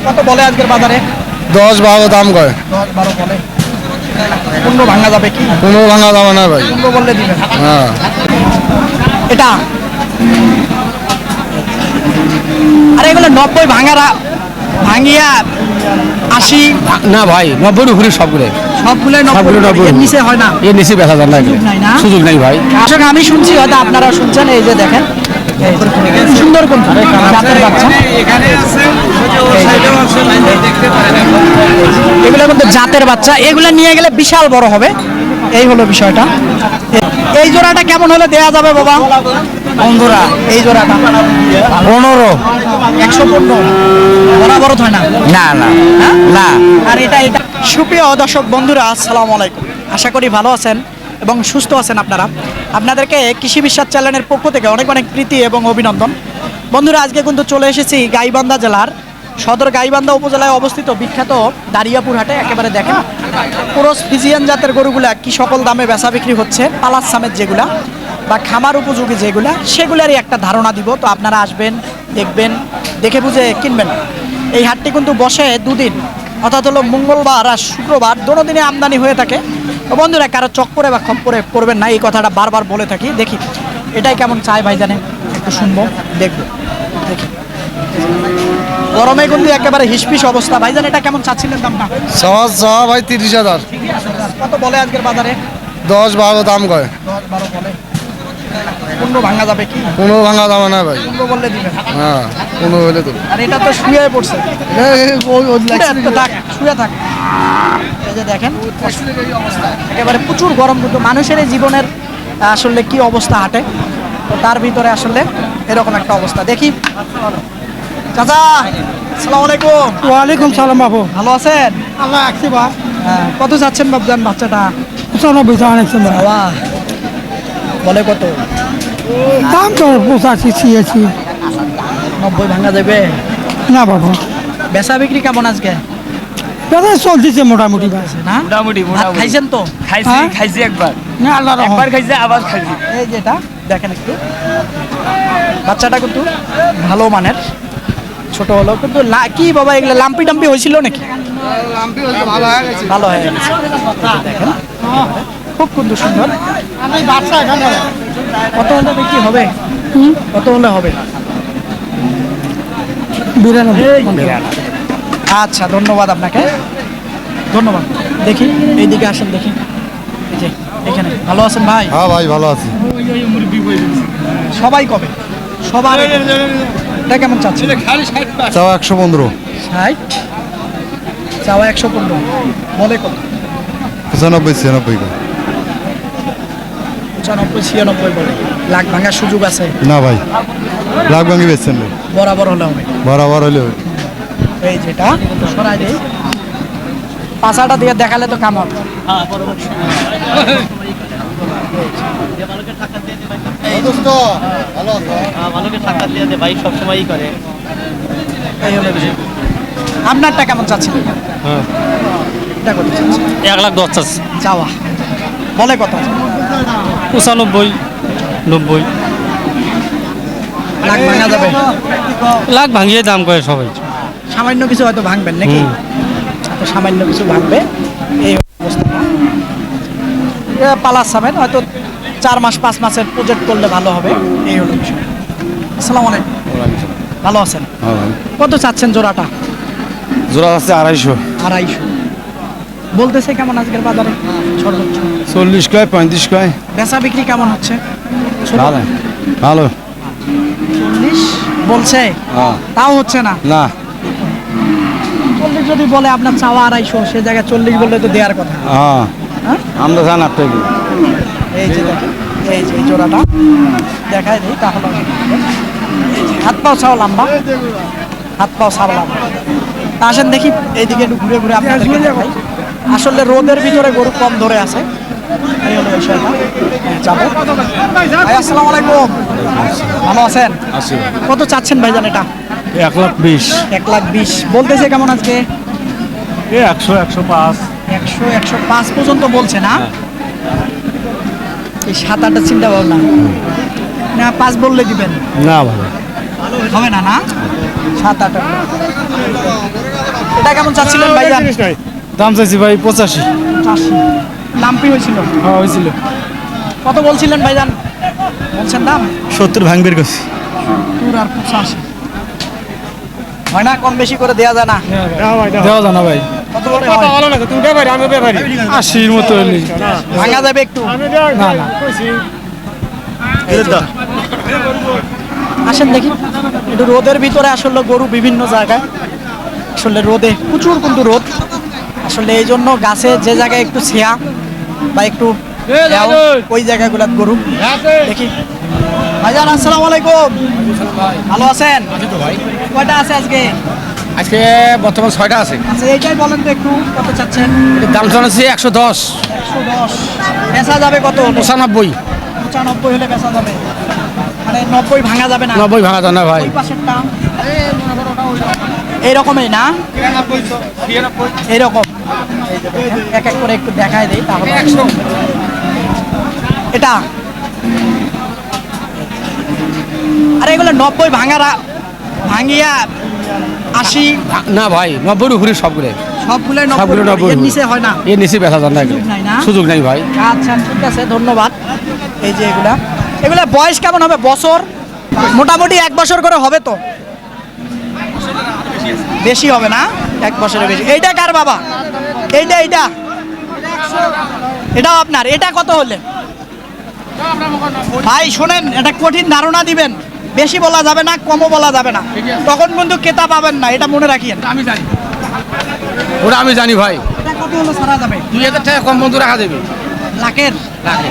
কত বলে আজকের বাজারে? 10-12 দাম কয়। 10-12 বলে। 15 ভাঙা যাবে কি? 15 ভাঙা যাবে না ভাই। 15 বললে দিবেন। হ্যাঁ। এটা আরে এগুলো 90 ভাঙিয়া 80 না ভাই 90 উপরে সবগুলো। সবগুলো 90 এর নিচে হয় না। এর নিচে বেচা যায় না। সুযোগ নাই না? সুযোগ নাই ভাই। আসলে আমি শুনছি, হয়তো আপনারা শুনছেন। এই যে দেখেন সুন্দর কোন জাতের বাচ্চা, এগুলো কিন্তু জাতের বাচ্চা। এগুলো নিয়ে গেলে বিশাল বড় হবে, এই হলো বিষয়টা। এই জোড়াটা কেমন হলে দেয়া যাবে বাবা? বন্ধুরা এই জোড়াটা 15। 115 বরাবর হয় না? না না না। আর এটা সুপ্রিয় দর্শক বন্ধুরা, আসসালামু আলাইকুম। আশা করি ভালো আছেন এবং সুস্থ আছেন আপনারা। আপনাদেরকে কৃষি বিশ্বাস চ্যানেলের পক্ষ থেকে অনেক অনেক প্রীতি এবং অভিনন্দন। বন্ধুরা, আজকে কিন্তু চলে এসেছি গাইবান্ধা জেলার সদর গাইবান্ধা উপজেলায় অবস্থিত বিখ্যাত দাঁড়িয়াপুর হাটে। একেবারে দেখেন ক্রস ফ্রিজিয়ান জাতের গরুগুলা কি সকল দামে বেচা বিক্রি হচ্ছে, পালাস সামের যেগুলা বা খামার উপযোগী যেগুলা, সেগুলারই একটা ধারণা দিব। তো আপনারা আসবেন, দেখবেন, দেখে বুঝে কিনবেন। এই হাটটি কিন্তু বসে দুদিন, অর্থাৎ হলো মঙ্গলবার আর শুক্রবার, দোনো দিনে আমদানি হয়ে থাকে। তো বন্ধুরা, কারো চক্করে বা খপ্পরে করবেন না, এই কথাটা বারবার বলে থাকি। দেখি এটাই কেমন চায় ভাই জানে, একটু শুনবো, দেখবো, দেখি। গরমে কিন্তু একেবারে হিসপিস অবস্থা। ভাইজান এটা কেমন চাচ্ছিলেন দামটা? চাওয়া ভাই 30,000। কত বলে আজকের বাজারে? 10-12 দাম কয়। 10-12 বলে। 15 ভাঙা যাবে কি? 15 ভাঙা যাবে না ভাই। 15 বললে দিবেন। হ্যাঁ 15 হলে তো। আর এটা তো শুয়ে পড়ছে। শুয়ে থাক। এই যে দেখেন একেবারে প্রচুর গরম, কিন্তু মানুষের এই জীবনের আসলে কি অবস্থা হাটে, তো তার ভিতরে আসলে এরকম একটা অবস্থা। দেখি চাচা, আসসালামু আলাইকুম। ওয়ালাইকুম সালাম বাবু। ভালো আছেন? আল্লাহ রাখছি বা। কত যাচ্ছেন বাবজান বাচ্চাটা? 95 অনেকছেন বাবা বলে কত? দাম তো 85 ছিয়াছি। 90 ভাঙা যাবে না বাবু, বেচা বিক্রি কেমন আজকে? দাদা চলতেছে মোটামুটি ভাই। না মোটামুটি ভাত খাইছেন তো? খাইছি হ্যাঁ? খাইছি একবার না আল্লাহ একবার খাইছি আবার খাইছি। এই যেটা দেখেন একটু, বাচ্চাটা কিন্তু ভালো মানের, ছোট হলো কিন্তু কি বাবা এগুলো লাম্পি টাম্পি হয়েছিল নাকি? ভালো হয়ে গেছে। দেখেন খুব কিন্তু সুন্দর। কত হলে বিক্রি হবে? কত হলে হবে? 92। আচ্ছা, ধন্যবাদ আপনাকে, ধন্যবাদ। দেখি এইদিকে আসেন, দেখি এই যে এখানে। ভালো আছেন ভাই? হ্যাঁ ভাই ভালো আছি। সবাই কবে? সবার এটা কেমন চাচ্ছে? চাওয়া 115। 60 চাওয়া 115 বলে কত? 95-96 কয়। 95-96 বলে। লাখ ভাঙার সুযোগ আছে? না ভাই লাখ ভাঙি বেচছেন ভাই। বরাবর হলে হবে। বরাবর হলে এই যেটা সরাই দেই, পাশাটা দিয়ে দেখালে তো কাম হবে। এই হলো বিষয়। আপনারটা কেমন চাচ্ছিলেন? এটা কত চাচ্ছেন? 1,10,000 চাচ্ছি। চাওয়া বলে কত? 95-90 লাখ ভাঙা যাবে? লাখ ভাঙিয়ে দাম করে সবাই। সামান্য কিছু হয়তো ভাঙবেন নাকি? তো সামান্য কিছু ভাঙবে, এই অবস্থা। পালাস সামেন হয়তো 4 মাস 5 মাসের প্রজেক্ট করলে ভালো হবে, এই হলো বিষয়। আসসালামু আলাইকুম। ভালো আছেন? কত চাচ্ছেন জোড়াটা? জোড়া আছে 250। 250 বলতেছে। কেমন আজকের বাজারে সর্বোচ্চ? 40 কয় 35 কয়। বেচা বিক্রি কেমন হচ্ছে? ভালো ভালো। 40 বলছে, তাও হচ্ছে না। না 40 যদি বলে আপনার চাওয়া 250, সে জায়গায় 40 বললে তো দেওয়ার কথা। হ্যাঁ আমরা জান আপনাকে। এই যে দেখেন, এই যে এই জোড়াটা দেখাই দিই তাহলে। এই যে হাত পাও ছাও লম্বা, হাত পাও ছাও লম্বা। তা আসেন দেখি এইদিকে একটু ঘুরে ঘুরে আপনাদেরকে দেখাই। আসলে রোদের ভিতরে গরু কম ধরে আছে, এই হলো বিষয়টা। যাবো ভাই। আসসালামু আলাইকুম। ভালো আছেন? কত চাচ্ছেন ভাইজান এটা? 1,20,000। 1,20,000 বলতেছে। কেমন আজকে? 100 105। 100-105 পর্যন্ত বলছে না? এই 7-8 চিন্তা ভাবনা না, 5 বললে দিবেন? না ভালো হবে না, না 7-8। এটা কেমন চাচ্ছিলেন ভাইজান? দাম চাইছি ভাই 85। 85 লাম্পি হয়েছিল। হ্যাঁ হয়েছিল। কত বলছিলেন ভাইজান? বলছেন দাম 70 ভাঙবের করছি। 70 আর 85 হয় না, কম বেশি করে দেয়া যায় না? দেওয়া জানা ভাই। কত বলে হয়? 80-র মতো হলি। ভাঙা যাবে একটু? না না। আসেন দেখি একটু রোদের ভিতরে আসলে গরু বিভিন্ন জায়গায় আসলে রোদে প্রচুর কিন্তু রোদ আসলে এই জন্য গাছে যে জায়গায় একটু ছায়া বা একটু দেও, ওই জায়গাগুলোর গরু দেখি। ভাইজান আসসালামু আলাইকুম, ভালো আছেন? কয়টা আছে আজকে? আজকে বর্তমান 6টা আছে। আচ্ছা এইটাই বলেন তো একটু কত চাচ্ছেন? এটার দাম জানাচ্ছি 110। 110 বেচা যাবে কত? 95। 95 হলে বেচা যাবে, মানে 90 ভাঙা যাবে না? 90 ভাঙা যায় না ভাই। ওই পাশেরটা এইরকমই না? এইরকম এক এক করে একটু দেখাই দেই তাহলে। এটা আরে এগুলো 90 ভাঙিয়া 80 না ভাই 90-র উপরে সবগুলো। সবগুলো সবগুলো 90 90 এর নিচে হয় না? এর নিচে বেচা যায় না এগুলো। নাই না? সুযোগ নাই ভাই। আচ্ছা ঠিক আছে, ধন্যবাদ। এই যে এগুলা এগুলা বয়স কেমন হবে? বছর মোটামুটি 1 বছর করে হবে তো? বেশি হবে না? 1 বছরের বেশি। এইটা কার বাবা? এইটা এটাও আপনার? এটা কত হলে? ভাই শোনেন, এটা কঠিন ধারণা দিবেন, বেশি বলা যাবে না, কমও বলা যাবে না, তখন কিন্তু ক্রেতা পাবেন না, এটা মনে রাখিয়েন। আমি জানি, ওটা আমি জানি ভাই। এটা কত হলে ছাড়া যাবে? 2000 টাকা কম বন্ধু রাখা যাবে। লাখের? রাখে।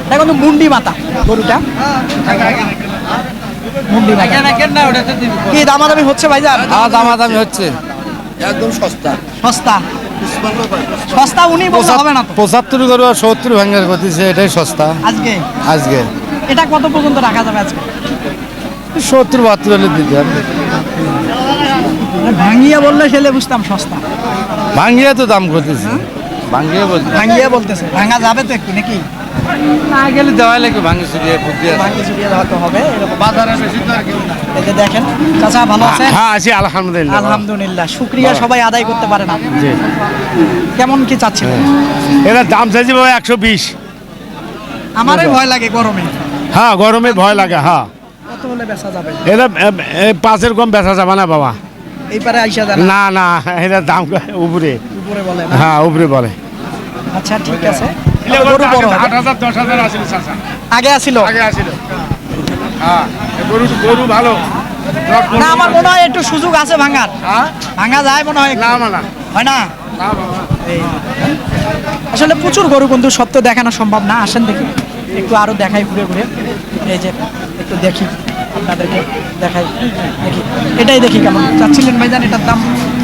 এটা কিন্তু মুন্ডি মাথা গরুটা, মুন্ডি মাথা। কি দামাদামি হচ্ছে ভাইজান? দামাদামি হচ্ছে একদম সস্তা। সস্তা সস্তা উনি বলতে হবে না তো? 75 করে 70 ভাঙের করতেছে, এটাই সস্তা আজকে আজকে। এটা কত পর্যন্ত রাখা যাবে আজকে? 70-72 হলে দিতে হবে। ভাঙিয়া বললে সেলে বুঝতাম সস্তা, ভাঙিয়ে তো দাম করতেছে, ভাঙিয়ে বলতে ভাঙিয়া বলতেছে। ভাঙা যাবে তো একটু নাকি? না গেলে দেওয়া লাগে, ভাঙি চুরিয়ে বুদ্ধি আছে। ভাঙি চুরিয়ে দেওয়া তো হবে এরকম। বাজারে বেশি তো আর কেউ না। এই যে দেখেন চাচা ভালো আছে? হ্যাঁ আছি আলহামদুলিল্লাহ। আলহামদুলিল্লাহ, শুক্রিয়া সবাই আদায় করতে পারে না। জি। কেমন কি চাচ্ছিলেন? এরা দাম চাইছি বাবা 120। আমারই ভয় লাগে গরমে। হ্যাঁ গরমে ভয় লাগে। হ্যাঁ কত হলে বেচা যাবে? এরা 5-এর কম বেচা যাবে না বাবা। এইবারে আইসা যান না না, এরা দাম উপরে। উপরে বলে না? হ্যাঁ উপরে বলে। আচ্ছা ঠিক আছে। গরু বড় হবে। 8,000 10,000 আসিল চাচা, আগে আসিল? আগে আসিল। হ্যাঁ গরু ভালো। না আমার মনে হয় একটু সুযোগ আছে ভাঙার। হ্যাঁ ভাঙা যায় মনে হয়? না মানা হয় না? না বাবা। এই আসলে প্রচুর গরু কিন্তু সব তো দেখানো সম্ভব না। আসেন দেখি একটু আরো দেখাই ঘুরে ঘুরে। এই যে একটু দেখি, আপনাদেরকে দেখাই, দেখি এটাই দেখি কেমন চাচ্ছিলেন ভাইজান এটার দাম?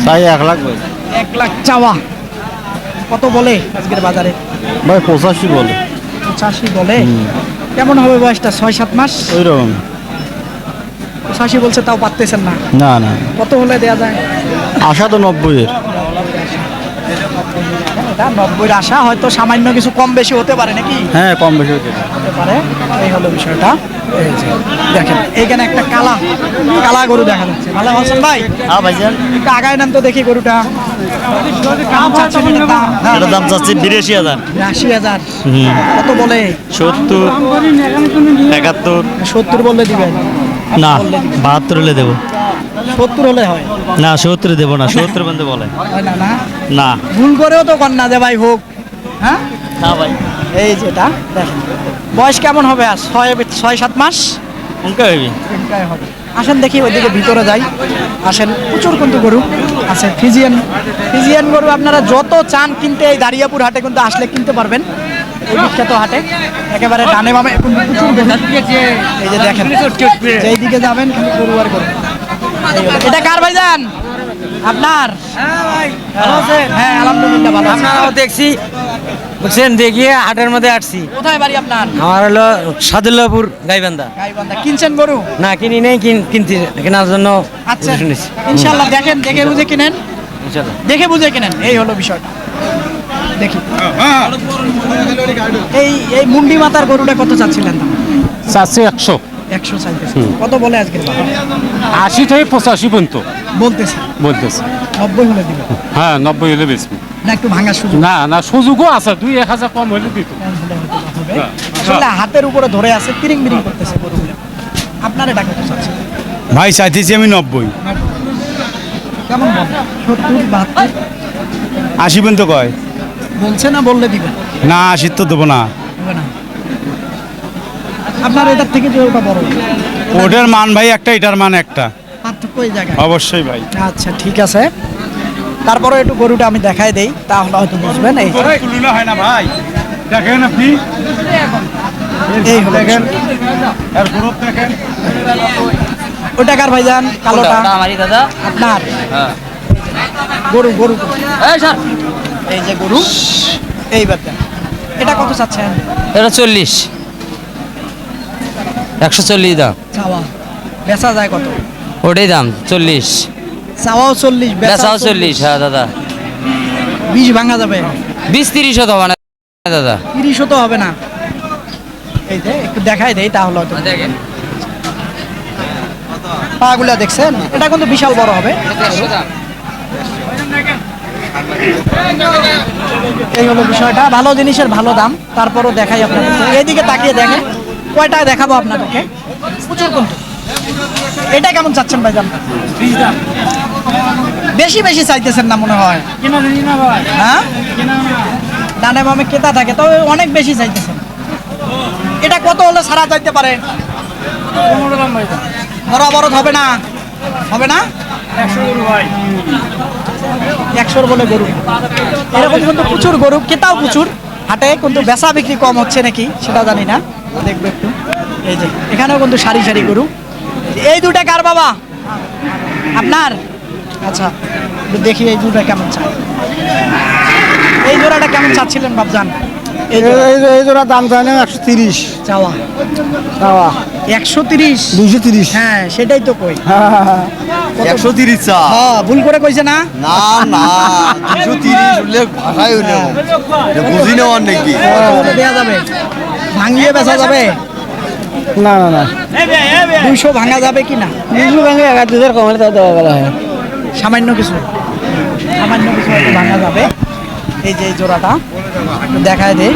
তাই 1 লাখ ভাই। 1 লাখ চাওয়া। কত বলে আজকের বাজারে? ভাই 85 বলে। 85 বলে? কেমন হবে বয়সটা? 6-7 মাস? ওই রকম। 85 বলছে, তাও পারতেছেন না। না না, কত হলে দেয়া যায়? আশা তো 90-এর। এটা 90-এর আশা, হয়তো সামান্য কিছু কম বেশি হতে পারে নাকি? হ্যাঁ কম বেশি হতে হতে পারে। এই হলো বিষয়টা। এই যে দেখেন এইখানে একটা কালা গরু দেখা যাচ্ছে। ভালো আছেন ভাই? হ্যাঁ ভাইজান, একটু আগায় নেন তো দেখি গরুটা। কেমন চাচ্ছেন এটার দাম? এটার দাম চাচ্ছি 82,000। 80,000। কত বলে? 70, 71। 70 বললে দিবেন? না 72 হলে দেবো। 70 হলে হয়? না 70 দেবো না, 70 বন্ধে বলে হয় না? না না। ভুল করেও তো কর না যে ভাই হোক। হ্যাঁ না ভাই এই যেটা দেখেন, বয়স কেমন হবে? আর 6-7 মাস অঙ্কা হইবি। এটাই হবে। আসেন দেখি ওইদিকে ভিতরে যাই। আসেন, প্রচুর কিন্তু গরু আছে। ফিজিয়ান গরু আপনারা যত চান কিনতে এই দাঁড়িয়াপুর হাটে কিন্তু আসলে কিনতে পারবেন। এই বিখ্যাত হাটে একেবারে ডানে বামে কিন্তু প্রচুর গরু। এই যে দেখেন, যেই দিকে যাবেন কিন্তু গরু আর গরু। এই হলো। এটা কার ভাইজান? আপনার? হ্যাঁ আলহামদুলিল্লাহ ভালো আছি। আপনারাও দেখছি, বুঝছেন, দেখিয়ে হাটের মধ্যে আসছি। কোথায় বাড়ি আপনার? আমার হলো সাদুল্লাপুর গাইবান্ধা। গাইবান্ধা। কিনছেন গরু? না কিনি নেই, কিনতে কেনার জন্য আচ্ছা শুনেছি। ইনশাল্লাহ দেখেন, দেখে বুঝে কিনেন, ইনশাল্লাহ। দেখে বুঝে কিনেন। এই হলো বিষয়টা। দেখি এই মুন্ডি মাতার গরুটা কত চাচ্ছিলেন দাম? চাচ্ছি 100। 100 চাইতেছে। কত বলে আজকে বাবা? 80 থেকে 85 পর্যন্ত বলতেছে বলতেছে। 90 হলে দিবে হ্যাঁ 90 হলে বেশি। না একটু ভাঙার সুযোগ না না সুযোগও আছে, 2-1000 কম হলে দিত। কম হলে হয়তো বা হবে। আসলে হাতের উপরে ধরে আছে, তিরিং বিরিং করতেছে গরুগুলো। আপনার এটা কত চাচ্ছে? ভাই চাইতেছি আমি 90। কেমন বল? 70, 72 80 পর্যন্ত কয়। বলছে না, বললে দিবে না 80 তো দেবো না। হবে না। আপনার এটার থেকে যে ওটা বড়, ওটার মান ভাই একটা, এটার মান একটা। পার্থক্য এই জায়গায়। অবশ্যই ভাই। আচ্ছা ঠিক আছে, তারপরে একটু গরুটা আমি দেখাই দেই, তাহলে হয়তো বুঝবেন। এই তুলনা হয় না ভাই, দেখেন আপনি। এই হলো দেখেন আর গরু দেখেন। ওটা কার ভাইজান? কালোটা আমারই দাদা। আপনার? হ্যাঁ। গরু গরু এই স্যার, এই যে গরু, এইবার দেন। এটা কত চাচ্ছেন? এটা 40, 140 দাম। চাওয়া বেচা যায় কত? ওটাই দাম 40, চাওয়াও 40, বেচাও 40। হ্যাঁ দাদা, 20 ভাঙা যাবে, 20-30 হতো মানে দাদা। 30 তো হবে না। এই যে একটু দেখাই দেই, তাহলে হয়তো দেখেন পাগুলা দেখছেন, এটা কিন্তু বিশাল বড় হবে। এই হলো বিষয়টা, ভালো জিনিসের ভালো দাম। তারপরও দেখাই আপনাদেরকে, এইদিকে তাকিয়ে দেখেন। কয়টা দেখাবো আপনাদেরকে, প্রচুর কিন্তু। এটা কেমন চাচ্ছেন ভাইজান? বেশি বেশি চাইতেছেন না মনে হয়, হ্যাঁ? ডানে বামে কেতা থাকে, তবে অনেক বেশি চাইতেছেন। এটা কত হলে সারা যাইতে পারে? বরাবর হবে না, হবে না। 100 বলে গরু, এরকম কিন্তু প্রচুর গরু, কেতাও প্রচুর হাটে, কিন্তু বেচা বিক্রি কম হচ্ছে নাকি সেটা জানি না, দেখবো একটু। এই যে এখানেও কিন্তু সারি সারি গরু। এই দুটা কার বাবা? আপনার? আচ্ছা একটু দেখি এই দুটা কেমন চাই। এই জোড়াটা কেমন চাচ্ছিলেন বাবজান? এই জোড়া এই জোড়া দাম চাই না 130 চাওয়া চাওয়া 130। 230। হ্যাঁ সেটাই তো কই। 130 চা। হ্যাঁ ভুল করে কইছে না। না না 230 হলে ভাষাই হলো বুঝি না নাকি। কত হলে দেয়া যাবে? ভাঙিয়ে বেচা যাবে? না না না 200 ভাঙা যাবে কি না? 200 ভাঙে 1000 কমালে তাও দেওয়া গেল হয়। সামান্য কিছু, সামান্য কিছু হয়তো ভাঙা যাবে। এই যে এই জোড়াটা একটু দেখায় দে,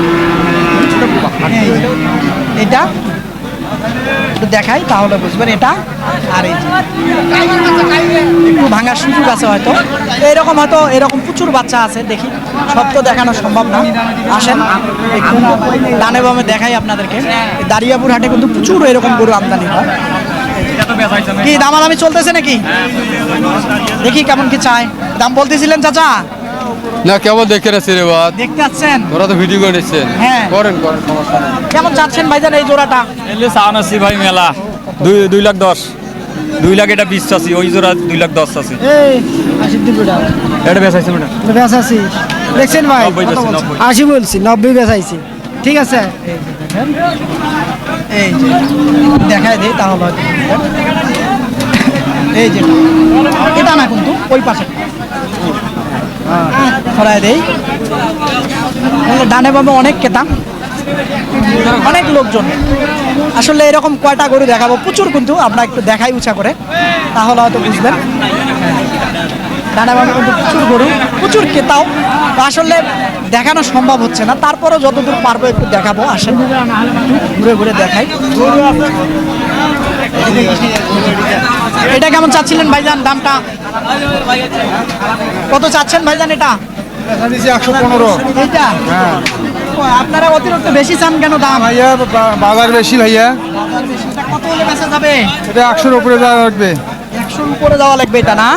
এটা একটু দেখাই তাহলে বুঝবেন। এটা আর এই যে একটু ভাঙার সুযোগ আছে হয়তো, এইরকম হয়তো এরকম প্রচুর বাচ্চা আছে। দেখি সব তো দেখানো সম্ভব না, আসেন একটু ডানে বামে দেখাই আপনাদেরকে। দাঁড়িয়াপুর হাটে কিন্তু প্রচুর এরকম গরু আমদানি হয়। কি দামাদামি চলতেছে নাকি? দেখি কেমন কি চায়। দাম বলতেছিলেন চাচা? না কেবল দেখে রাখছি রে বাদ, দেখতে পাচ্ছেন? ওরা তো ভিডিও করে নিচ্ছেন। হ্যাঁ। করেন করেন সমস্যা নেই। কেমন চাচ্ছেন ভাইজান এই জোড়াটা? এলে চান আছি ভাই মেলা 2,10,000, 2 লাখ এটা 20 আছি, ওই জোড়া 2,10,000 আছে। এই 80 দিবটা এটা বেচাইছে বেটা বেচাছি, দেখছেন ভাই? 90 কত বেচছি, বলছে? 90। 80 বলছি 90 বেচাইছি। ঠিক আছে, এই যে দেখেন, এই যে দেখায় দেই তাহলে হয়তো বুঝবেন। এই যে এটা না কিন্তু ওই পাশে ছড়ায় দেই। ডানে বামে অনেক কেতাম, অনেক লোকজন। আসলে এরকম কয়টা গরু দেখাবো, প্রচুর কিন্তু। আমরা একটু দেখাই উঁচা করে, তাহলে হয়তো বুঝবেন। ডানে বামে কিন্তু প্রচুর গরু, প্রচুর কেতাও। তো আসলে দেখানো সম্ভব হচ্ছে না, তারপরেও যতদূর পারবো একটু দেখাবো। আসেন ঘুরে ঘুরে দেখাই। এটা কেমন চাচ্ছিলেন ভাইজান দামটা? কত চাচ্ছেন ভাইজান এটা? 115। এইটা ও, আপনারা অতিরিক্ত বেশি চান কেন দাম? ভাইয়া বাজার বেশি ভাইয়া, এটা কত হলে বেচা যাবে? এটা 100-র উপরে যাওয়া লাগবে। 100 উপরে যাওয়া লাগবে এটা না?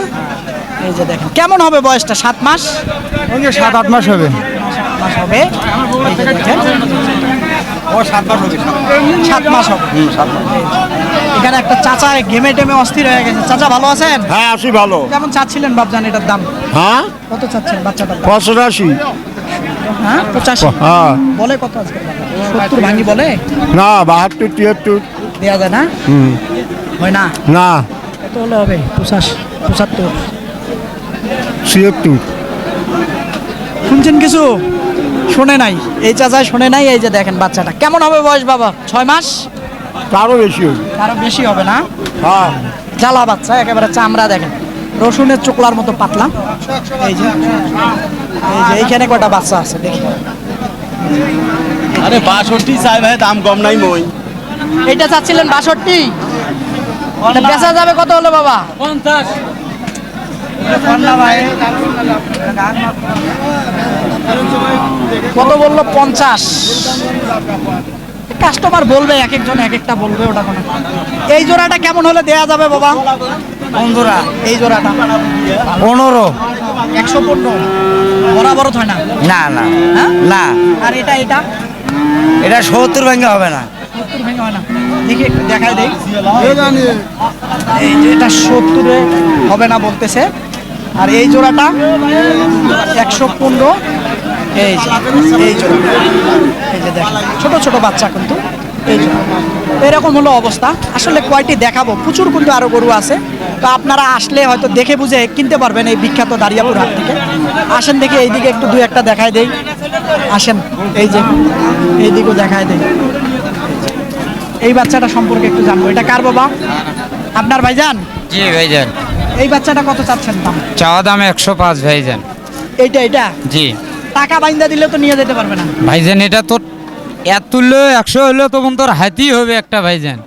এই যে দেখেন কেমন হবে বয়সটা, 7 মাস? 7-8 মাস হবে। 7 মাস হবে। এই যে দেখেন ও 7 মাস হবে। 7 মাস হবে। এখানে একটা চাচা গেমে টেমে অস্থির হয়ে গেছে। চাচা ভালো আছেন? হ্যাঁ আসি ভালো। কেমন চাচ্ছিলেন বাবজান এটার দাম? হ্যাঁ কত চাচ্ছেন বাচ্চাটার দাম? 85। হ্যাঁ 85 হ্যাঁ বলে কত আজকে? 70 ভাঙি বলে? না 72 73। দেয়া যায় না? হয় না? না কত হলে হবে? 85 75 76। শুনছেন কিছু? শোনে নাই এই চাচা, শোনে নাই। এই যে দেখেন বাচ্চাটা কেমন হবে বয়স বাবা? 6 মাস? তারও বেশি হবে আরো বেশি হবে না? হ্যাঁ জ্বালা বাচ্চা একেবারে চামড়া দেখেন, রসুনের চোকলার মতো পাতলা। এই যে এইখানে কয়টা বাচ্চা আছে দেখি। আরে 62 চাই ভাই, দাম কম নাই মই। এইটা চাচ্ছিলেন 62, বেচা যাবে কত হলো বাবা? 50। কত বললো? 50। কাস্টমার বলবে, এক একজন এক একটা বলবে, ওটা কোনো। এই জোড়াটা কেমন হলে দেয়া যাবে বাবা? কোন জোড়া? এই জোড়াটা 15। 115 বরাবর হয় না? না না হ্যাঁ? না, আর এটা এটা এটা 70 ভাঙা হবে না। 70 ভেঙে হয় না? দেখি একটু দেখাই দেই। এই যে এটা 70-এ হবে না বলতেছে। আর এই জোড়াটা 115। এই যে এই জোড়া, এই যে দেখেন ছোট ছোট বাচ্চা কিন্তু। এই যে এরকম হলো অবস্থা। আসলে কয়টি দেখাবো, প্রচুর কিন্তু আরো গরু আছে। তো আপনারা আসলে হয়তো দেখে বুঝে কিনতে পারবেন এই বিখ্যাত দাঁড়িয়াপুর হাট থেকে। আসেন দেখি এইদিকে একটু দুই একটা দেখাই দেই। আসেন, এই যে এইদিকেও দেখাই দেই। এই বাচ্চাটা সম্পর্কে একটু জানবো। এটা কার বাবা? আপনার ভাইজান? জি ভাইজান, এই বাচ্চাটা কত চাচ্ছেন দাম? চাওয়া দাম 105 ভাইজান। এইটা এটা জি টাকা বাইন্দা দিলে তো নিয়ে যেতে পারবে না। ভাইজান, এটা তো এত তুললে 100 হলে তখন তোর হাতি হবে একটা ভাইজান।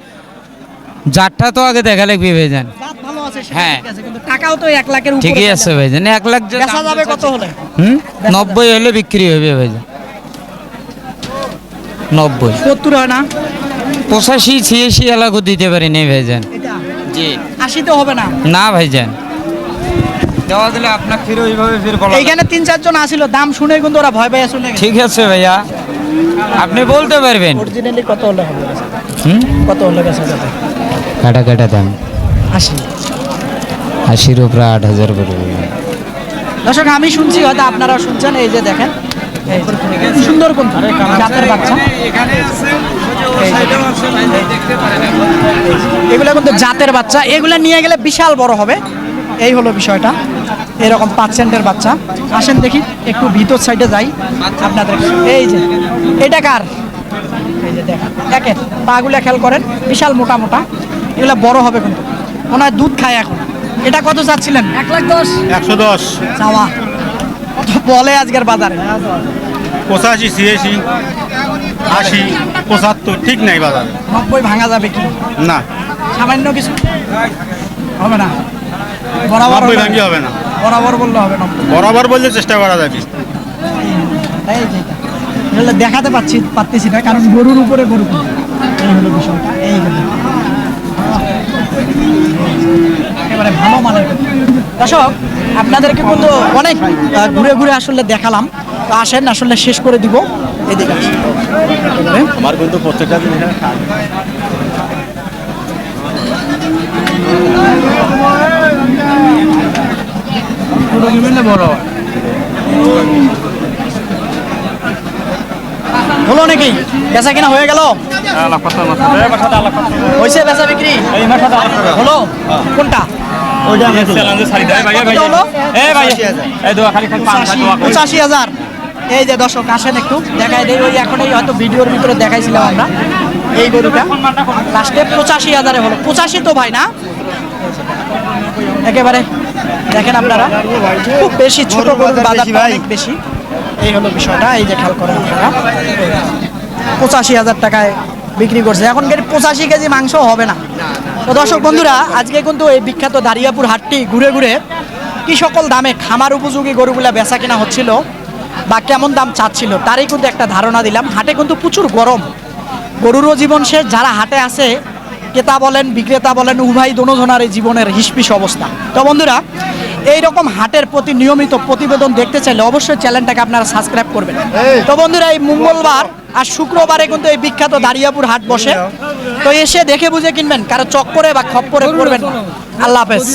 জাতটা তো আগে দেখা লাগবে ভাইজান। দাঁত ভালো আছে সেটা হ্যাঁ। ঠিক আছে, কিন্তু টাকাও তো 1 লাখের উপরে। ঠিকই আছে ভাইজান, 1 লাখ যে বেচা যাবে কত হলে? 90 হলে বিক্রি হবে ভাইজান। 90 70 হয় না? 85 86 এলাকও দিতে পারি নাই ভাইজান। এটা জি 80 তো হবে না? না ভাইজান, দেওয়া দিলে আপনার ফিরে ওইভাবে ফির বলা এইখানে 3-4 জন আসিল, দাম শুনে কিন্তু ওরা ভয় পেয়ে চলে গেছে। ঠিক আছে ভাইয়া, আপনি বলতে পারবেন। অরিজিনালি কত হলে হবে? কত হলে বেচা যাবে? কাটা কাটা দাম 80। 80-র উপরে 8000 করে। দর্শক আমি শুনছি, হয়তো আপনারাও শুনছেন। এই যে দেখেন, এই যে সুন্দর কোন জাতের বাচ্চা। এগুলো কিন্তু জাতের বাচ্চা, এগুলা নিয়ে গেলে বিশাল বড় হবে। এই হলো বিষয়টা। এরকম 5 বাচ্চা। আসেন দেখি একটু ভিতর সাইডে যাই আপনাদের। এই যে এটা কার? এই যে দেখেন, দেখেন পাগুলা খেয়াল করেন, বিশাল মোটা মোটা। এগুলা বড় হবে কিন্তু, মনে হয় দুধ খায় এখন। এটা কত চাচ্ছিলেন? 1,10,000। 110 চাওয়া কত বলে আজকের বাজারে? 85 86 80 75 ঠিক নাই বাজার। 90 ভাঙা যাবে কি? না, সামান্য কিছু হবে না? বরাবর 90 ভাঙি হবে না। বরাবর বললে হবে 90। বরাবর বললে চেষ্টা করা যাবে। এই যে এটা, এগুলো দেখাতে পারতেছি না, কারণ গরুর উপরে গরু কিন্তু। এই হলো বিষয়টা। এই হলো একেবারে ভালো মানের গরু। দর্শক আপনাদেরকে কিন্তু অনেক ঘুরে ঘুরে আসলে দেখালাম। তো আসেন, আসলে শেষ করে দিব। এদিকে আসেন। একেবারে আমার কিন্তু প্রত্যেকটা জিনিস হলো নাকি? বেচা কিনা হয়ে গেল? হয়েছে বেচা বিক্রি? হলো? কোনটা? কত হলো? 85,000। এই যে দর্শক আসেন একটু দেখাই দেই। ওই এখনই হয়তো ভিডিওর ভিতরে দেখাইছিলাম আমরা এই গরুটা। লাস্টে 85,000 হলো। 85 তো ভাই না? একেবারে দেখেন আপনারা, খুব বেশি ছোট গরুর বাজারটা অনেক বেশি। এই হলো বিষয়টা। এই যে খেয়াল করেন আপনারা, 85,000 টাকায় বিক্রি করছে। এখন 85 কেজি মাংস হবে না। তো দর্শক বন্ধুরা, আজকে কিন্তু এই বিখ্যাত দাঁড়িয়াপুর হাটটি ঘুরে ঘুরে কি সকল দামে খামার উপযোগী গরুগুলা বেচা কিনা হচ্ছিল বা কেমন দাম চাচ্ছিল তারই কিন্তু একটা ধারণা দিলাম। হাটে কিন্তু প্রচুর গরম, গরুরও জীবন শেষ। যারা হাটে আছে, ক্রেতা বলেন বিক্রেতা বলেন, উভয় দোনোজনার এই জীবনের হিসপিস অবস্থা। তো বন্ধুরা, এইরকম হাটের প্রতি নিয়মিত প্রতিবেদন দেখতে চাইলে অবশ্যই চ্যানেলটাকে আপনারা সাবস্ক্রাইব করবেন। তো বন্ধুরা, এই মঙ্গলবার আর শুক্রবারে কিন্তু এই বিখ্যাত দাঁড়িয়াপুর হাট বসে। তো এসে দেখে বুঝে কিনবেন, কারো চক্করে বা খপ্পরে পড়বেন। আল্লাহ হাফেজ।